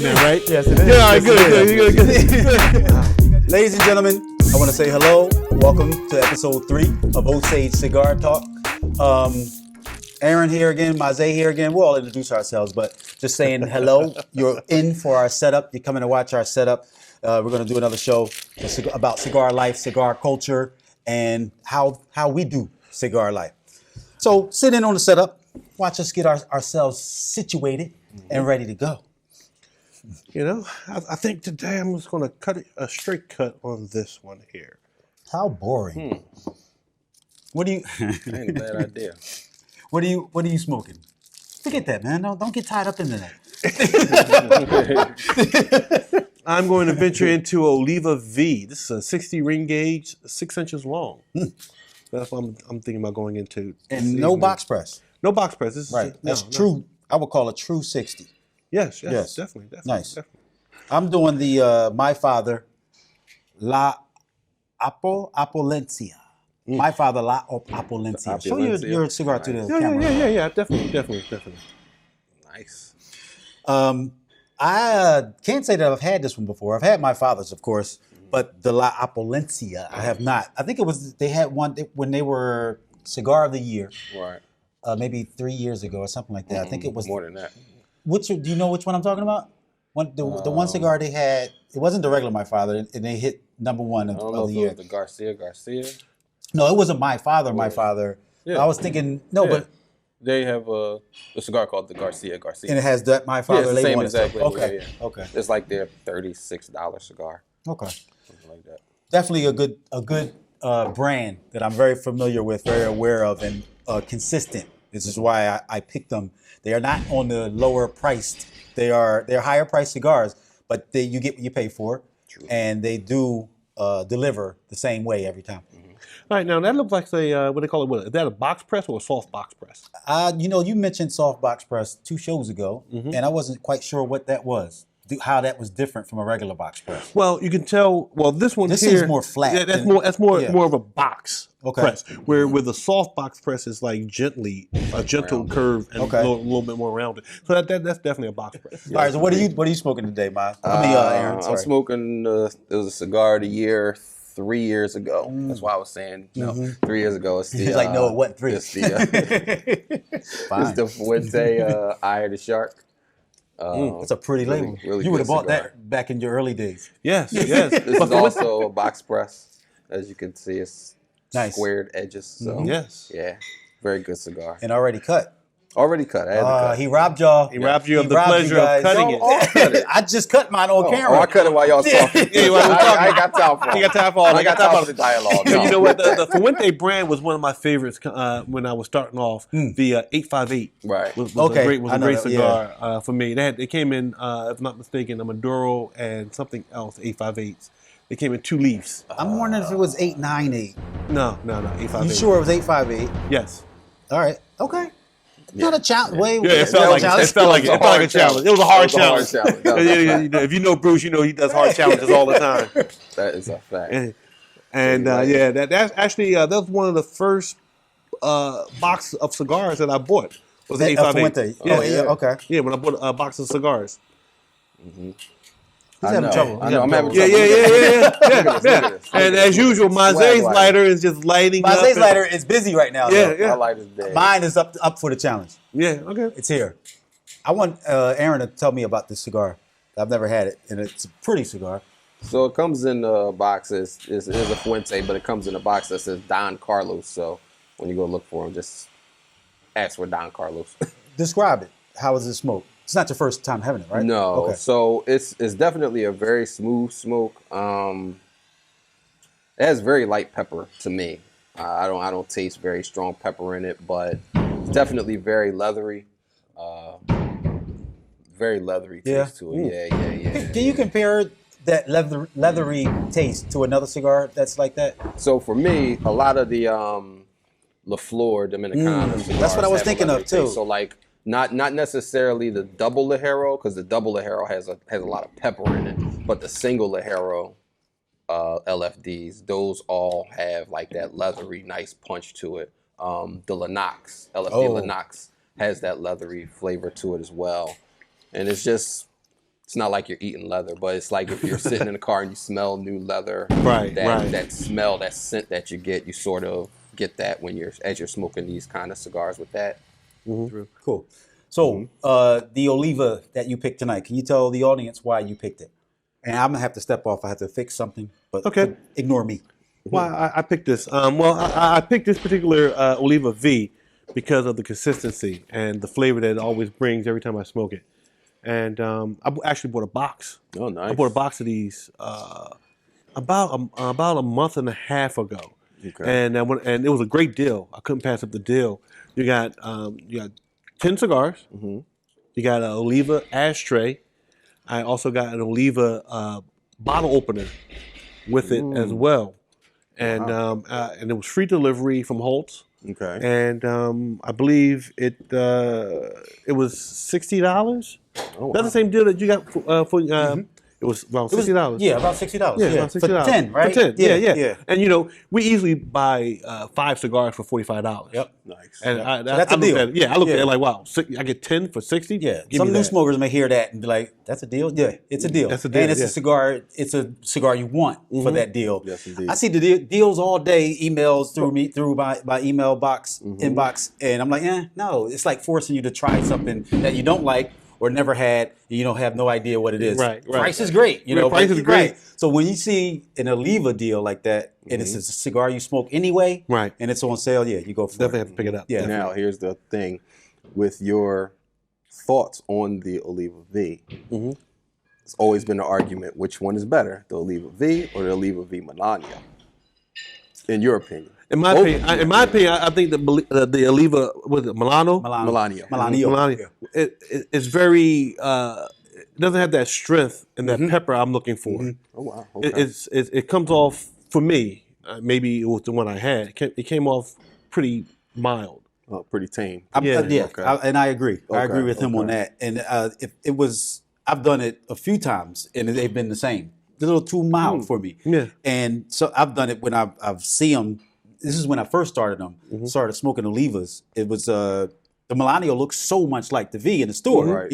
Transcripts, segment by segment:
right now, right? Yes, it is. Yeah, all right, good. Ladies and gentlemen, I want to say hello. Welcome to episode 3 of Osaje Cigar Talk. Aaron here again, Mizzay here again. We'll all introduce ourselves, but just saying hello. You're in for our setup. You're coming to watch our setup. We're going to do another show about cigar life, cigar culture, and how we do cigar life. So sit in on the setup. Watch us get ourselves situated and ready to go. You know, I think today I'm just going to cut a straight cut on this one here. How boring. What do you... Ain't a bad idea. What are you smoking? Forget that, man. Don't get tied up into that. I'm going to venture into Olivia V. This is a 60 ring gauge, 6 inches long. That's what I'm thinking about going into. And no box press. No box press. This is Right. That's true. I would call it true 60. Yes, definitely. Nice. Definitely. I'm doing the my father La Opulencia. My father La Opulencia. Show your cigar to the camera. Yeah. Definitely. Nice. I can't say that I've had this one before. I've had my father's, of course, but the La Opulencia I have not. I think they had one when they were Cigar of the Year. Right. Maybe 3 years ago or something like that. I think it was more than that. Do you know which one I'm talking about? The one cigar they had, it wasn't the regular My Father, and they hit number 1 of the year. It was the Garcia. No, it wasn't My Father. Yeah. I was thinking, but they have a cigar called the Garcia. And it has that My Father label same on it. exactly. Okay. Yeah. Okay. It's like their $36 cigar. Okay. Something like that. Definitely a good brand that I'm very familiar with, very aware of, and consistent. This is why I picked them. They are not on the lower priced. They're higher priced cigars, but you get what you pay for. True. And they do deliver the same way every time. All right, now that looks like what they call it. Is that a box press or a soft box press? You mentioned soft box press 2 shows ago, and I wasn't quite sure what that was. How that was different from a regular box press. Well, you can tell. Well, this one this here seems more flat. Yeah, that's more of a box press. Where with the soft box press is like a gentle curve and a little bit more rounded. So that's definitely a box press. All right. So what are you smoking today, Aaron? I'm smoking. It was a Cigar of the Year 3 years ago. That's why I was saying 3 years ago. It's the, He's like, no, it wasn't 3. It's the Fuente Eye of the Shark. That's a pretty label. Really you would have bought cigar. that back in your early days. Yes. This is also a box press. As you can see, it's nice. Squared edges. So yes. Yeah, very good cigar. And already cut. Already cut. I had to cut. He robbed y'all. He robbed you of the pleasure of cutting it. I just cut mine on camera. I cut it while y'all talking. I got time for it. You got time for all. I got time for the dialogue. You know what? The Fuente brand was one of my favorites when I was starting off. The 858 was a great cigar for me. They came in, if I'm not mistaken, a Maduro and something else, 858s. They came in 2 leaves. I'm wondering if it was 898. No, 858. You sure it was 858? Yes. All right. Okay. Not a challenge. It felt like a challenge. It was a hard challenge. If you know Bruce, you know he does hard challenges all the time. That is a fact. That's actually that was one of the first box of cigars that I bought. Was an 858. Okay. Yeah, when I bought a box of cigars. Mm-hmm. He's having trouble. I know. I'm having trouble. Yeah. And as usual, Mizzay's lighter is just lighting up. Mizzay's lighter is busy right now. Yeah. My light is dead. Mine is up for the challenge. Yeah, okay. It's here. I want Aaron to tell me about this cigar. I've never had it, and it's a pretty cigar. So it comes in a box. It is a Fuente, but it comes in a box that says Don Carlos. So when you go look for him, just ask for Don Carlos. Describe it. How is it smoked? It's not your first time having it, right? No. Okay. So it's definitely a very smooth smoke. It has very light pepper to me. I don't taste very strong pepper in it, but it's definitely very leathery. Very leathery taste to it. Yeah. Can you compare that leathery taste to another cigar that's like that? So for me, a lot of the La Flor Dominicana cigars that's what I was thinking of too. Taste. So like. Not necessarily the double Ligero, because the double Ligero has a lot of pepper in it, but the single Ligero LFDs, those all have like that leathery, nice punch to it. The Lennox, LFD Lennox has that leathery flavor to it as well, and it's just it's not like you're eating leather, but it's like if you're sitting in a car and you smell new leather, that smell, that scent that you get, you sort of get that as you're smoking these kind of cigars with that. Mm-hmm. Cool. So the Oliva that you picked tonight, can you tell the audience why you picked it? And I'm gonna have to step off. I have to fix something, but ignore me. Well, I picked this. I picked this particular Oliva V because of the consistency and the flavor that it always brings every time I smoke it. And I actually bought a box. Oh, nice! I bought a box of these about a month and a half ago. Okay. And it was a great deal. I couldn't pass up the deal. You got 10 cigars. Mm-hmm. You got an Oliva ashtray. I also got an Oliva bottle opener with it as well. And and it was free delivery from Holtz. Okay. And I believe it was $60. Oh, wow. That's the same deal that you got for it was around $60. Yeah, about $60. Yeah, about $60. For 10, right? For 10, yeah. And we easily buy 5 cigars for $45. Yep. Nice. And so that's a deal. I looked at it like, wow, I get 10 for $60? Yeah. Some new smokers may hear that and be like, that's a deal? Yeah, it's a deal. That's a deal. And it's a cigar you want for that deal. Yes, indeed. I see the deals all day, emails through my email box, inbox, and I'm like, no. It's like forcing you to try something that you don't like or never had, you have no idea what it is. Right. Price is great, Price is great. Right. So when you see an Oliva deal like that, and it's a cigar you smoke anyway, right, and it's on sale, you go for it. Definitely have to pick it up. Yeah. Now, here's the thing. With your thoughts on the Oliva V, it's always been an argument, which one is better, the Oliva V or the Oliva V Melania, in your opinion? In my opinion, I think the Oliva, was it Melania? It's very it doesn't have that strength and that pepper I'm looking for. Oh wow! Okay. It comes off for me. Maybe it was the one I had. It came off pretty mild. Oh, pretty tame. And I agree. I agree with him on that. And I've done it a few times, and they've been the same. It's a little too mild for me. Yeah. And so I've done it when I've seen them. This is when I first started them. Started smoking Olivas. It was the Melania looks so much like the V in the store. Right,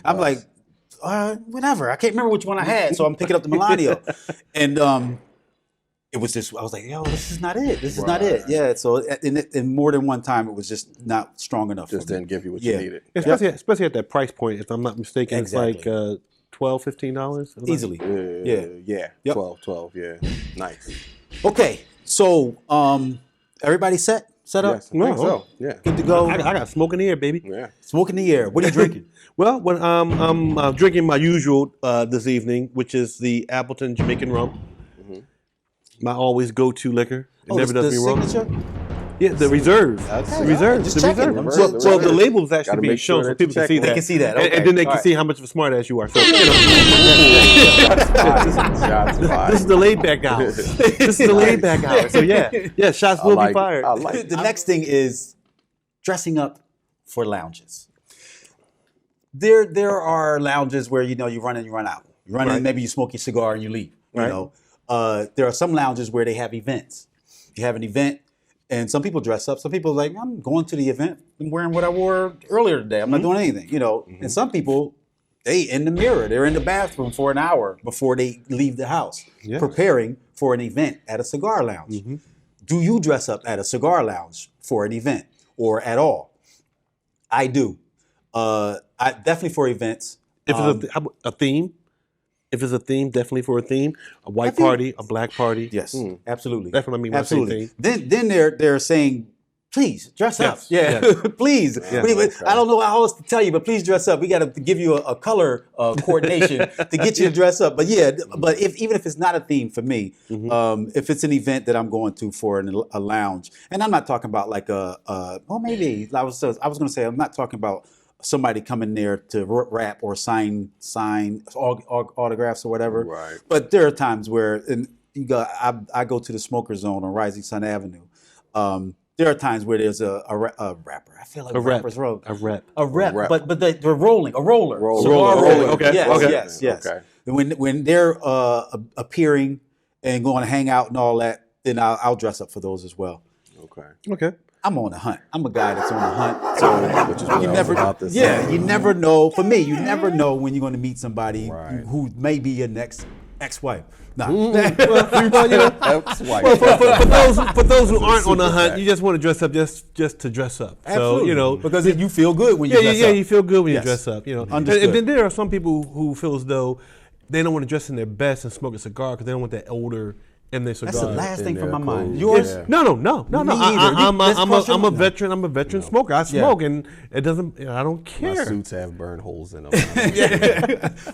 I'm like, whatever. I can't remember which one I had, so I'm picking up the Melania. And it was just, I was like, yo, this is not it. This is not it. Yeah. So in more than one time, it was just not strong enough. Just didn't give you what you needed. Especially at that price point, if I'm not mistaken. Exactly. It's like $12, $15 easily. Yeah. Yep. 12. Yeah. Nice. Okay. So everybody set up? Yes, I think so. Yeah. Good to go. I got smoke in the air, baby. Yeah. Smoke in the air. What are you drinking? Well, when I'm drinking my usual this evening, which is the Appleton Jamaican rum. My always go-to liquor. It never does me wrong. Signature? Yeah, the reserve. Okay, the reserve. Just the checking. reserve. Well, the label is actually being shown so people can see that. They can see that. Okay. And then they can see how much of a smart ass you are. So, this is the laid back hour. This is the laid back hour. So yeah, shots will be fired. The next thing is dressing up for lounges. There are lounges where you run in, you run out. You run in, maybe you smoke your cigar and you leave. You know, there are some lounges where they have events. You have an event, and some people dress up. Some people are like, I'm going to the event. I'm wearing what I wore earlier today. I'm not doing anything, And some people, they in the mirror. They're in the bathroom for an hour before they leave the house, preparing for an event at a cigar lounge. Do you dress up at a cigar lounge for an event or at all? I do. I definitely for events. If it's a theme. If it's a theme, definitely for a theme. A white party, a black party. Yes, absolutely. That's what I mean by absolutely. Then they're saying, please dress up. Yeah, please. Yeah. I don't know how else to tell you, but please dress up. We got to give you a color coordination to get you to dress up. But even if it's not a theme for me, if it's an event that I'm going to for a lounge, and I'm not talking about like maybe I was going to say I'm not talking about somebody coming there to rap or sign autographs or whatever. Right. But there are times where I go to the Smoker Zone on Rising Sun Avenue. There are times where there's a rapper. I feel like rappers roll. A rep. But they're rolling. A roller. Rolling. Okay. Yes. Okay. When they're appearing and going to hang out and all that, then I'll dress up for those as well. Okay. I'm on a hunt. I'm a guy that's on a hunt. So which is what you never know. For me, you never know when you're going to meet somebody who may be your next ex-wife. Nah. Ex-wife. For those who aren't on a hunt, you just want to dress up just to dress up. Absolutely. So because you feel good when you dress up. Yeah, you feel good when you dress up. Understood. And then there are some people who feel as though they don't want to dress in their best and smoke a cigar because they don't want that odor in their cigar. That's the last thing from my mind. Yours? Yeah. No. I'm a veteran. I'm a veteran smoker. I smoke, and it doesn't. I don't care. My suits have burn holes in them.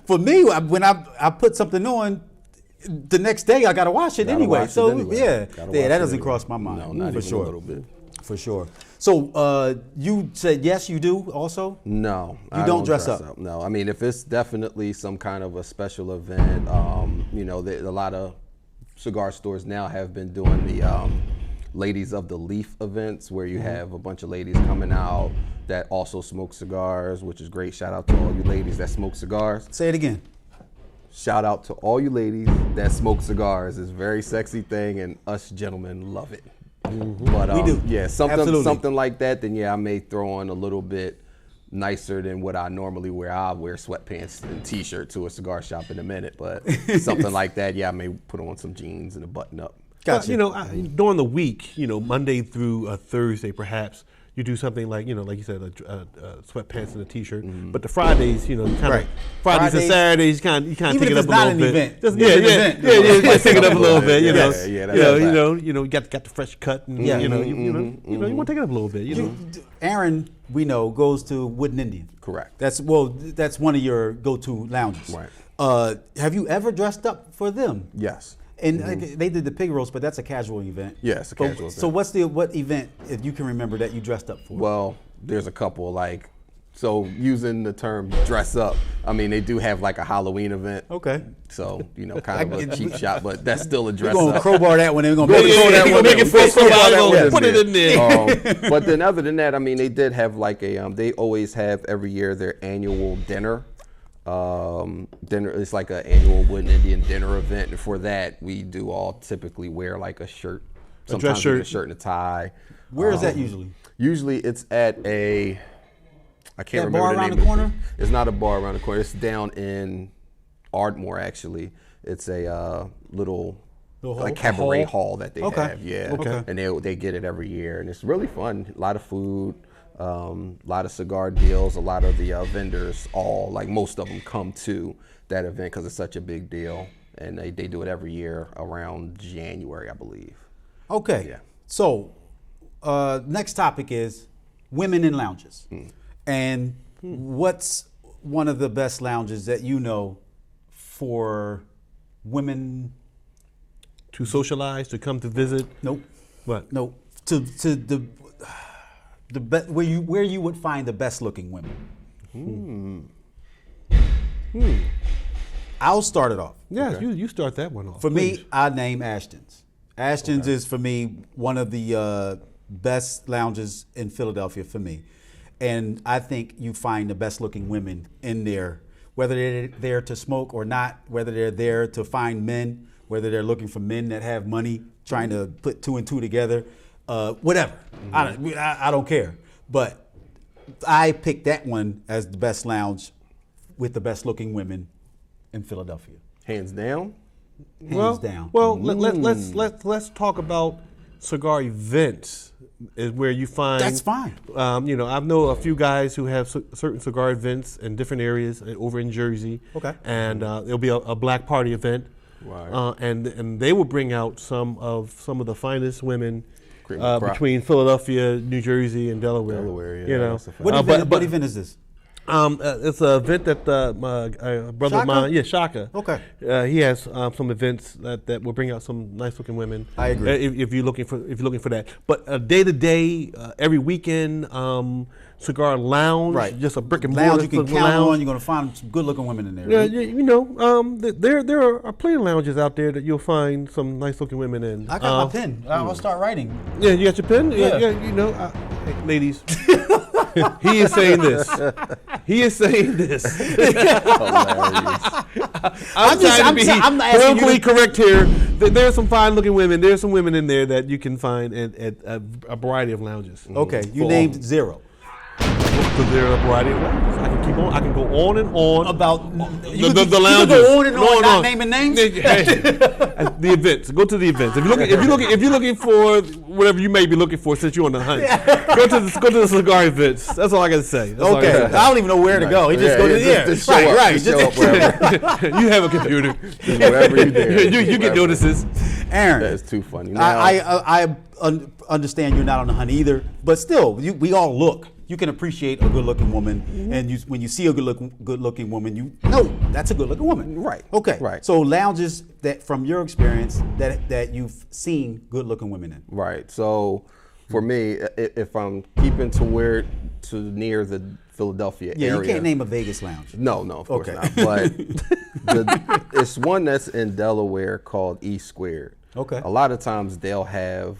For me, when I put something on, the next day I gotta wash it anyway. That doesn't cross my mind. No, not even a little bit. For sure. So you said yes, you do also? No, you don't dress up. No, I mean if it's definitely some kind of a special event, a lot of cigar stores now have been doing the Ladies of the Leaf events where you have a bunch of ladies coming out that also smoke cigars, which is great. Shout out to all you ladies that smoke cigars. Say it again. Shout out to all you ladies that smoke cigars. It's a very sexy thing, and us gentlemen love it. But we do. Yeah, something like that. Then I may throw on a little bit nicer than what I normally wear. I'll wear sweatpants and t-shirt to a cigar shop in a minute, but something like that, I may put on some jeans and a button up. Gotcha. During the week, Monday through Thursday, perhaps you do something like like you said, sweatpants and a t-shirt. But the Fridays, Fridays and Saturdays, you kind of take it up a little bit. Take it up a little bit. You got the fresh cut, and you want to take it up a little bit. Aaron, we know, goes to Wooden Indian. Correct. That's one of your go-to lounges. Right. Have you ever dressed up for them? Yes. And they did the pig roast, but that's a casual event. Yeah, it's a casual event. So what event, if you can remember, that you dressed up for? Well, there's a couple, so using the term dress up, I mean, they do have like a Halloween event. Okay. So, kind of a cheap shot, but that's still a dress up. We're going to crowbar that one. They're going to put it in there. But then other than that, I mean, they did have they always have every year their annual dinner. Dinner, it's like an annual Wooden Indian dinner event, and for that we do all typically wear like a shirt, sometimes a shirt and a tie. Where is that usually? Usually it's at I can't remember bar the around name the corner? It's not a bar around the corner. It's down in Ardmore actually. It's a little like cabaret hall that they have. Yeah. Okay. And they get it every year, and it's really fun. A lot of food. A lot of cigar deals, a lot of the vendors, most of them come to that event because it's such a big deal, and they do it every year around January, I believe. Okay. Yeah. So, next topic is women in lounges. And what's one of the best lounges that you know for women to socialize, to come to visit? Nope. What? Nope. Where you would find the best looking women. I'll start it off. Yeah, okay. You start that one off. For me, I name Ashton's. Ashton's is for me one of the best lounges in Philadelphia for me, and I think you find the best looking women in there, whether they're there to smoke or not, whether they're there to find men, whether they're looking for men that have money, trying to put two and two together. Whatever. I don't care. But I picked that one as the best lounge with the best looking women in Philadelphia. Hands down? Hands down. Well, let's talk about cigar events. Is where you find that's fine. I know a few guys who have certain cigar events in different areas over in Jersey. Okay. And there'll be a black party event. Right. And they will bring out some of the finest women between Philadelphia, New Jersey, and Delaware. What event is this? It's an event that my brother of mine, Shaka. Okay. He has some events that will bring out some nice looking women. I agree. If you're looking for that, but day to day, every weekend, cigar lounge, right? Just a brick and mortar mortar. You can count on. You're going to find some good looking women in there. Yeah, there are plenty of lounges out there that you'll find some nice looking women in. I got my pen. I'll start writing. Yeah, you got your pen. Yeah. Hey, ladies. He is saying this. He is saying this. I'm trying to be politically correct here. There's some fine-looking women. There's some women in there that you can find at a variety of lounges. Okay, you named 0. Because there are a variety of lounges. I can keep on. I can go on and on about the lounges. You can go on and on, not naming names. The events. Go to the events. If you're looking for whatever you may be looking for, since you're on the hunt, go to the cigar events. That's all I got to say. Okay. I don't even know where to go. He just go to the right. Just show up wherever. You have a computer. Wherever you're there. You get notices. Aaron, that's too funny. Now, I understand you're not on the hunt either, but still, we all look. You can appreciate a good-looking woman, and when you see a good-looking woman, you know that's a good-looking woman. Right. Okay. Right. So lounges that, from your experience, that you've seen good-looking women in. Right. So, for me, if I'm keeping to near the Philadelphia area. Yeah, you can't name a Vegas lounge. No, of course not. But it's one that's in Delaware called E Squared. Okay. A lot of times they'll have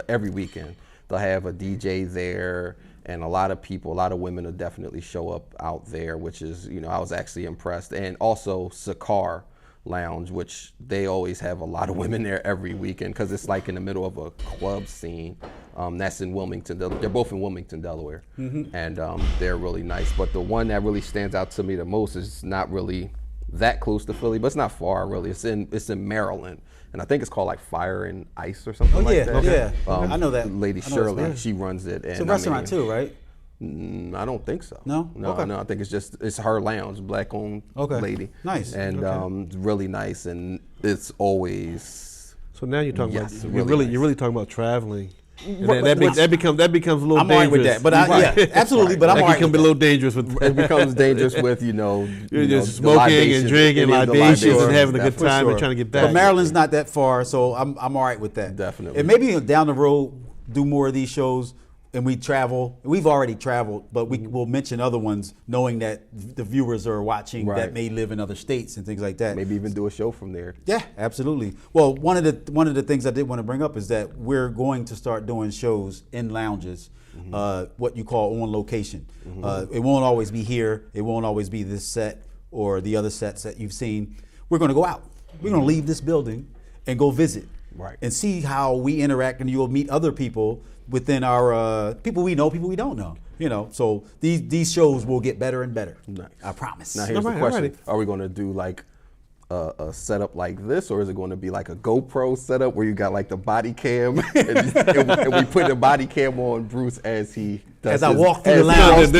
every weekend, they'll have a DJ there. And a lot of women will definitely show up out there, which is, I was actually impressed. And also Cigar Lounge, which they always have a lot of women there every weekend because it's like in the middle of a club scene. That's in Wilmington. They're both in Wilmington, Delaware. Mm-hmm. And they're really nice. But the one that really stands out to me the most is not really that close to Philly, but it's not far really. It's in Maryland. And I think it's called like Fire and Ice or something like that. Yeah. I know that. Lady Shirley, she runs it. It's a restaurant too, right? I don't think so. No? Okay. No. I think it's her lounge, black-owned lady. Nice. And really nice, and it's always. So now you're talking about really you're really talking about traveling. That becomes a little dangerous. I'm all right with that, but absolutely. But I'm all right. It can be a little dangerous it becomes dangerous with just smoking and drinking, libations, and having a good time and trying to get back. But Maryland's not that far, so I'm all right with that. Definitely. And maybe down the road, do more of these shows. And we travel. We've already traveled, but we will mention other ones, knowing that the viewers are watching that may live in other states and things like that. Maybe even do a show from there. Yeah, absolutely. Well, one of the things I did want to bring up is that we're going to start doing shows in lounges, what you call on location. It won't always be here. It won't always be this set or the other sets that you've seen. We're going to go out. We're going to leave this building and go visit and see how we interact, and you'll meet other people within our people we know, people we don't know. So these shows will get better and better. Nice. I promise. Now here's the question: are we going to do like a setup like this, or is it going to be like a GoPro setup where you got like the body cam and we put the body cam on Bruce as he does I walk through the lounge?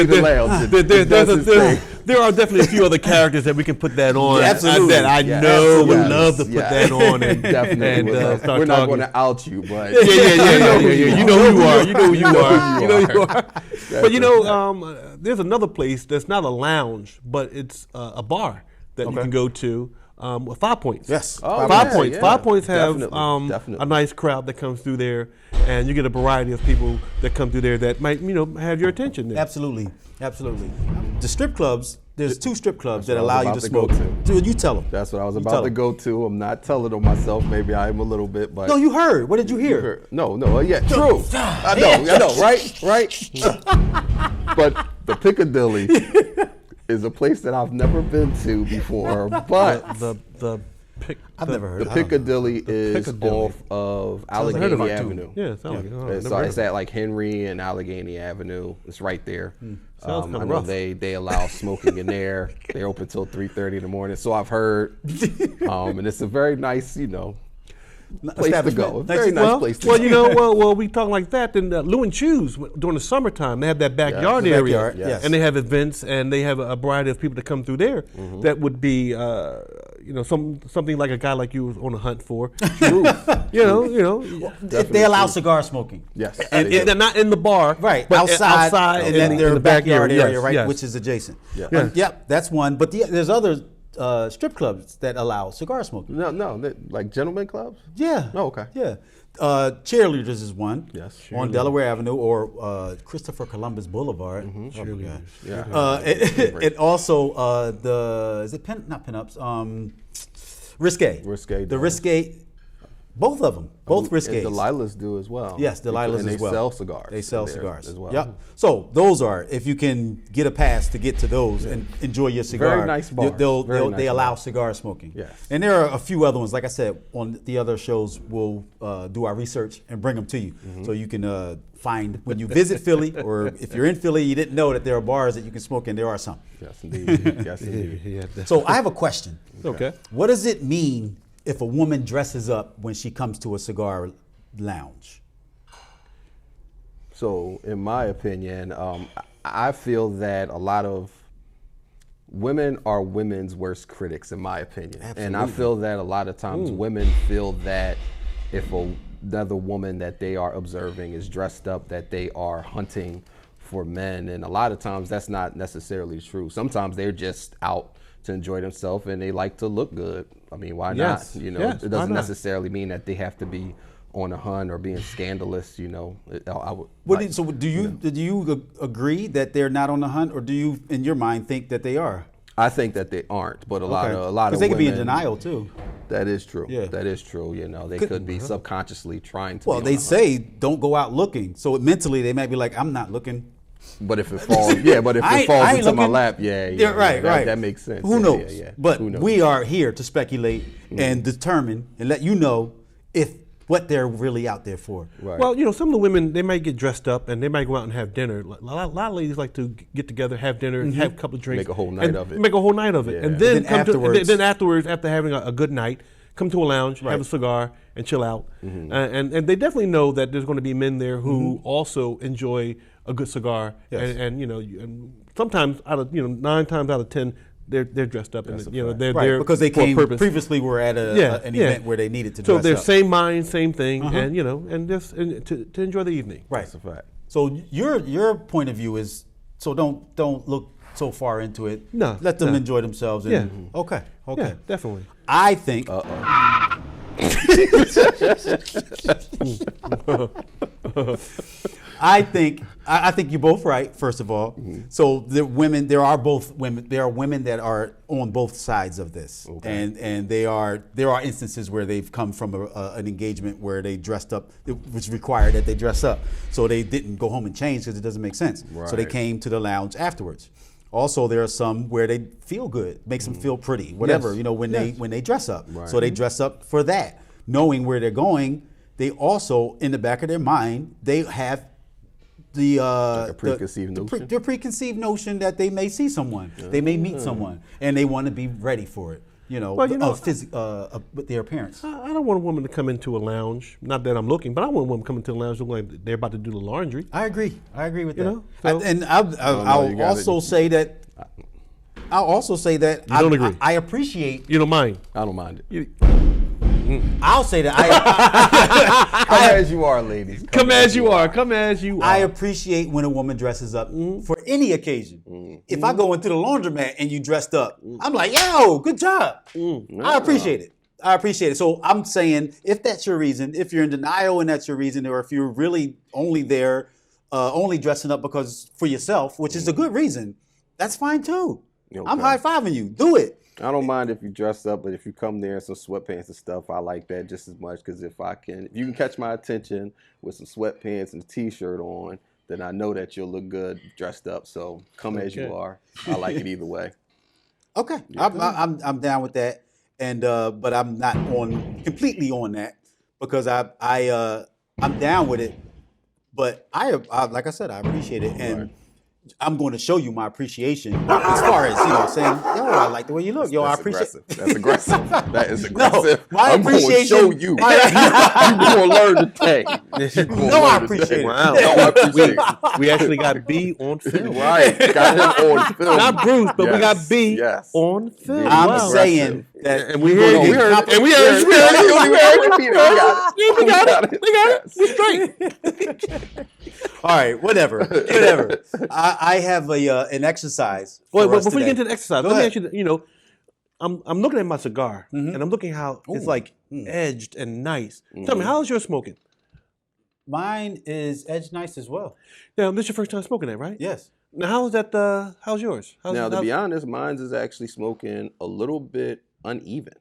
There are definitely a few other characters that we can put that on. Absolutely. That I know would love to put that on and definitely. And start we're not talking. going to out you, but yeah. You know who you are. You know who you are. But there's another place that's not a lounge, but it's a bar that you can go to. 5 Points. Yes. Five Points. Yeah. 5 Points have Definitely. a nice crowd that comes through there, and you get a variety of people that come through there that might, have your attention there. Absolutely. The strip clubs, there's 2 strip clubs that allow you to smoke. Dude, you tell them. That's what I was about to go to. I'm not telling them myself. Maybe I am a little bit, but. No, you heard. What did you hear? No. Yeah, true. I know. Right. But the Piccadilly is a place that I've never been to before, but I've never heard the Piccadilly is off of Allegheny Avenue. Yeah, it's at like Henry and Allegheny Avenue. It's right there. Sounds I know rough. they allow smoking in there. They're open till 3:30 in the morning. So I've heard, and it's a very nice, place to go. Very nice place to go. Well, we talk like that. Then Lou and Choose during the summertime, they have that backyard area, and they have events, and they have a variety of people that come through there. That would be, something like a guy like you was on a hunt for. They allow cigar smoking. Yes, and they're not in the bar, right? But outside in their backyard area, right? Yes. Which is adjacent. Yep, that's one. But there's other strip clubs that allow cigar smoking. No, like gentlemen clubs? Yeah. Oh, okay. Yeah. Cheerleaders is one. Yes. On Delaware Avenue or Christopher Columbus Boulevard. Cheerleaders. And also not pinups, Risque. Risque. The Risque Both of them, both risques. Delilah's do as well. Yes, Delilah's and as well. They sell cigars. They sell cigars as well. Yep. So those are, if you can get a pass to get to those and enjoy your cigar. Very nice bars. They allow cigar smoking. Yes. And there are a few other ones. Like I said, on the other shows, we'll do our research and bring them to you, so you can find when you visit Philly, or if you're in Philly, you didn't know that there are bars that you can smoke in. There are some. Yes, indeed. Yes, indeed. So I have a question. Okay. What does it mean if a woman dresses up when she comes to a cigar lounge? So, in my opinion, I feel that a lot of women are women's worst critics, in my opinion. Absolutely. And I feel that a lot of times women feel that if another woman that they are observing is dressed up, that they are hunting for men. And a lot of times that's not necessarily true. Sometimes they're just out to enjoy themselves and they like to look good. I mean, why not? You know, it doesn't necessarily mean that they have to be on a hunt or being scandalous, you know. So do you agree that they're not on the hunt, or do you, in your mind, think that they are? I think that they aren't, but a lot of because they could be in denial too. That is true. Yeah. That is true. You know, they could be subconsciously trying to. Well, they say don't go out looking, so mentally they might be like, I'm not looking. But if it falls, but if it falls into my lap, right. That makes sense. Who knows? Yeah. But Who knows? we are here to speculate and determine and let you know if what they're really out there for. Right. Well, you know, some of the women, they might get dressed up and they might go out and have dinner. A lot of ladies like to get together, have dinner, have a couple of drinks. Make a whole night of it. Make a whole night of it. Yeah. And then afterwards, after having a good night, come to a lounge, have a cigar, and chill out. And they definitely know that there's going to be men there who also enjoy a good cigar. Yes. And you know, sometimes 9 times out of 10, they're dressed up, and you know they're there because they for came a purpose. previously were at an event where they needed to dress So they're up. same mind, same thing, and you know, and just to enjoy the evening. Right. That's a fact. So your point of view is, so don't look so far into it. No. Let them enjoy themselves. And, Okay. Yeah, definitely. I think. I think you're both right. First of all, so there are women that are on both sides of this, and there are instances where they've come from an engagement where they dressed up. It was required that they dress up, so they didn't go home and change because it doesn't make sense. Right. So they came to the lounge afterwards. Also, there are some where they feel good, makes them feel pretty, whatever, you know, when they dress up. Right. So they dress up for that, knowing where they're going. They also, in the back of their mind, they have the preconceived notion that they may see someone, they may meet someone, and they want to be ready for it. You know, with their appearance. I don't want a woman to come into a lounge. Not that I'm looking, but I want a woman to come into a lounge looking like they're about to do the laundry. I agree with that. know? So, I'll also say that. You don't agree. I appreciate. You don't mind. I don't mind it. I'll say that. Come as you are, ladies. Come as you are. Come as you are. I appreciate when a woman dresses up for any occasion. If I go into the laundromat and you dressed up, I'm like, yo, good job. I appreciate it. So I'm saying, if that's your reason, if you're in denial and that's your reason, or if you're really only there, only dressing up because for yourself, which is a good reason, that's fine too. Okay. I'm high-fiving you. Do it. I don't mind if you dress up, but if you come there in some sweatpants and stuff, I like that just as much. Because if you can catch my attention with some sweatpants and a t-shirt on, then I know that you'll look good dressed up. So come as you are. I like it either way. Okay, I'm down with that, and but I'm not completely on that because I'm down with it, but I like I said, I appreciate it, and I'm going to show you my appreciation as far as, saying, yo, I like the way you look. Yo, I appreciate it. That's aggressive. That is aggressive. No, my I'm appreciation. going to show you. You're going to learn today. No, I appreciate it. Wow. No, I appreciate it. We actually got B on film. Right. Got him on film. Not Bruce, but we got B on film. I'm saying that. And we heard you. And we heard you. We got it. We're straight. All right, whatever. I have an exercise. Wait, before you get into the exercise, Go let me ahead. ask you. I'm looking at my cigar, and I'm looking how it's like edged and nice. Tell me, how's yours smoking? Mine is edge nice as well. Now, this is your first time smoking that, right? Yes. Now, how's that? How's yours? To be honest, mine's is actually smoking a little bit uneven.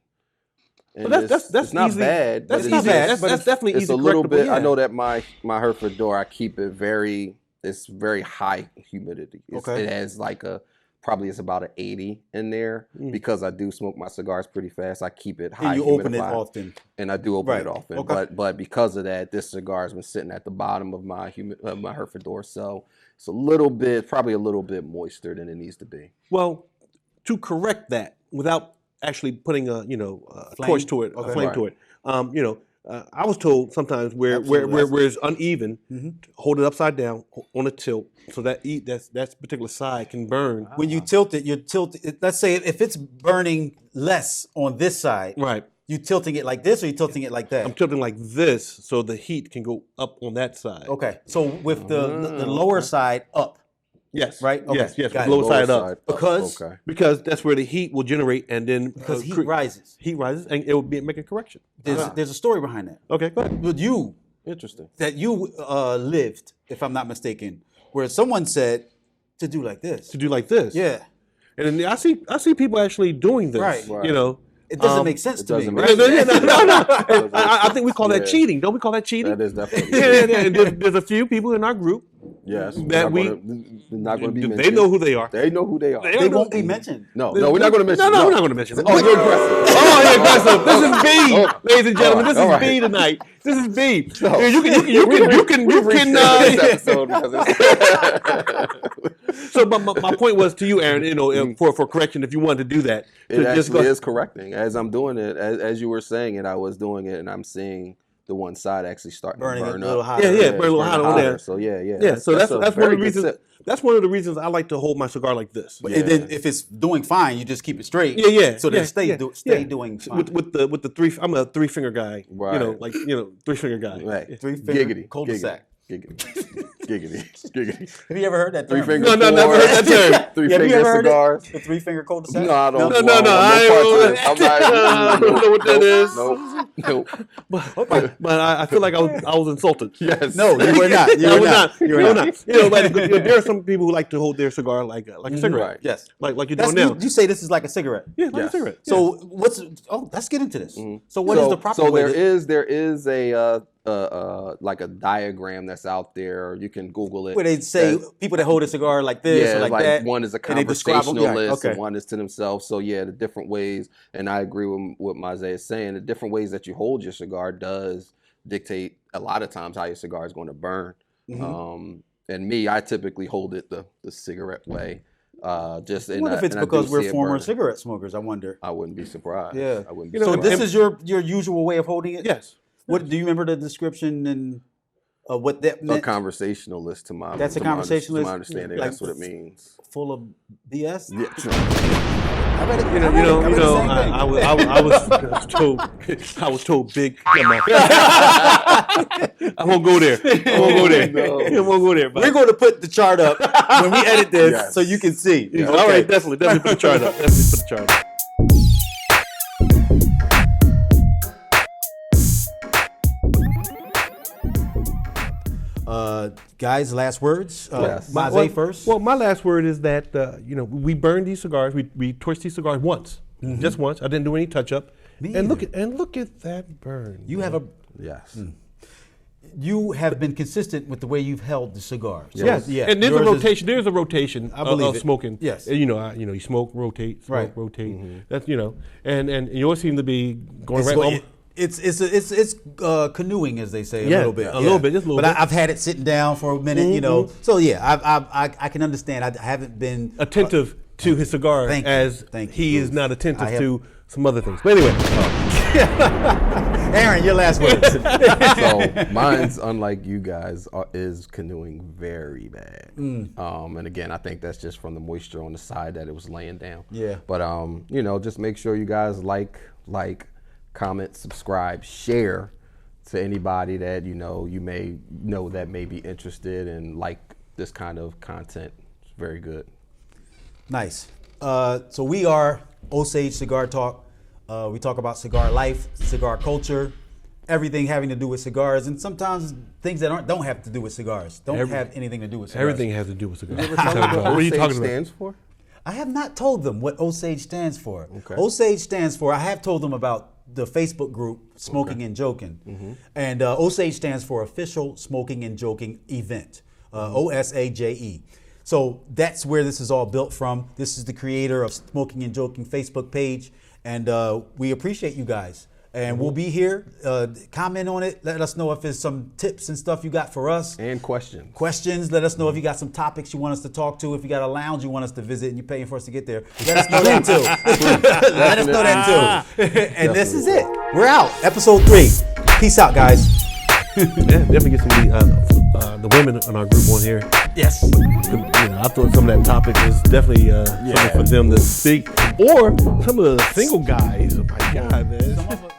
And that's it's not easy. bad. That's not bad. That's definitely easy. It's a little bit. Yeah. I know that my Hereford door, I keep it very. It's very high humidity. It has like it's about an 80 in there because I do smoke my cigars pretty fast. I keep it high. And you open it often. And I do open it often. Okay. But because of that, this cigar has been sitting at the bottom of my Hereford door, so it's probably a little bit moister than it needs to be. Well, to correct that without actually putting a torch to it, a flame to it, I was told sometimes where it's uneven, hold it upside down on a tilt so that that particular side can burn. When you tilt it, you're tilting. Let's say if it's burning less on this side, right? You tilting it like this, or you tilting it like that? I'm tilting like this so the heat can go up on that side. Okay, so with the lower side up. Yes. Right. Okay. Yes. Lower side up. Because that's where the heat will generate, and then because heat rises. Heat rises, and it will make a correction. There's a story behind that. Okay. Go ahead. With you, interesting that you lived, if I'm not mistaken, where someone said to do like this. To do like this. Yeah. And then I see people actually doing this. Right. You know. It doesn't make sense to me. Right? No. I think we call that cheating. Don't we call that cheating? That is definitely. And there's a few people in our group. Yes. That not going to be mentioned. They know who they are. They know who they are. They won't be mentioned. No, we're not going to mention. No, we're not going to mention them. Oh, you're aggressive. Oh, you're aggressive. This is B, ladies and gentlemen. This is B tonight. This is B. No. You can. Episode So, my point was to you, Aaron. For correction, if you wanted to do that, it actually is correcting. As I'm doing it, as you were saying it, I was doing it, and I'm seeing the one side actually starting burning to burn a little up. hotter. Yeah, burn a little hotter on there. So yeah. Yeah, so that's one of the reasons. That's one of the reasons I like to hold my cigar like this. And then if it's doing fine, you just keep it straight. Yeah. So that stay doing fine. With the three. I'm a 3-finger guy. Right. 3-finger guy. Right. 3-finger cul-de-sac. Giggity. Have you ever heard that term? 3-finger. No, never heard that term. 3-finger cigars. The 3-finger cul-de-sac? No, I don't. No. I don't know what that is. Nope. But I feel like I was insulted. Yes. No, you were not. You were not. There are some people who like to hold their cigar like a cigarette. Right. Yes. Like you're doing now. You say this is like a cigarette. Yeah, like a cigarette. So let's get into this. So what is the proper way? There is a like a diagram that's out there. You can Google it. Where they say people that hold a cigar like this or like that. One is a conversationalist and one is to themselves. So yeah, the different ways, and I agree with what Mizzay is saying. The different ways that you hold your cigar does dictate a lot of times how your cigar is going to burn. And I typically hold it the cigarette way. What if it's because we're former cigarette smokers? I wonder. I wouldn't be surprised. Yeah. I wouldn't be so surprised. this is your usual way of holding it? Yes. What do you remember the description and what that meant? A conversationalist to my That's a conversationalist. To my understanding, that's what it means. Full of BS. Yeah. I was told big. I won't go there. I won't go there. We're going to put the chart up when we edit this so you can see. Yeah. Okay. All right, definitely put the chart up. Guys, last words. Yes. Mizzay first. Well, my last word is that we burned these cigars. We torched these cigars once, just once. I didn't do any touch up. And look at that burn. You have You have been consistent with the way you've held the cigars. Yes. Yeah. And there's a rotation. I believe of smoking. Yes. You smoke, rotate, rotate. That's and yours seem to be going right. It's canoeing, as they say, a little bit. A little bit, just a little bit. But I've had it sitting down for a minute, So I can understand. I haven't been attentive to his cigar Thank he you. is not attentive to some other things. But anyway, Aaron, your last words. So mine's, unlike you guys, is canoeing very bad. And again, I think that's just from the moisture on the side that it was laying down. Yeah. But just make sure you guys like. Comment, subscribe, share to anybody that you may know that may be interested and like this kind of content. It's very good. Nice. So we are Osaje Cigar Talk. We talk about cigar life, cigar culture, everything having to do with cigars, and sometimes things that don't have to do with cigars. Have anything to do with cigars. Everything has to do with cigars. What are you talking about? Stands for? I have not told them what Osaje stands for. Okay. Osaje stands for, I have told them about the Facebook group Smoking and Joking. And Osaje stands for Official Smoking and Joking Event, OSAJE. So that's where this is all built from. This is the creator of Smoking and Joking Facebook page, and we appreciate you guys. And we'll be here. Comment on it. Let us know if there's some tips and stuff you got for us. And questions. Questions. Let us know if you got some topics you want us to talk to. If you got a lounge you want us to visit and you're paying for us to get there, let us know that too. Let us know that too. And this is it. We're out. Episode 3. Peace out, guys. Yeah, definitely get some of the women in our group on here. Yes. I thought some of that topic was definitely something for them to speak. Or some of the single guys. Oh my God, man.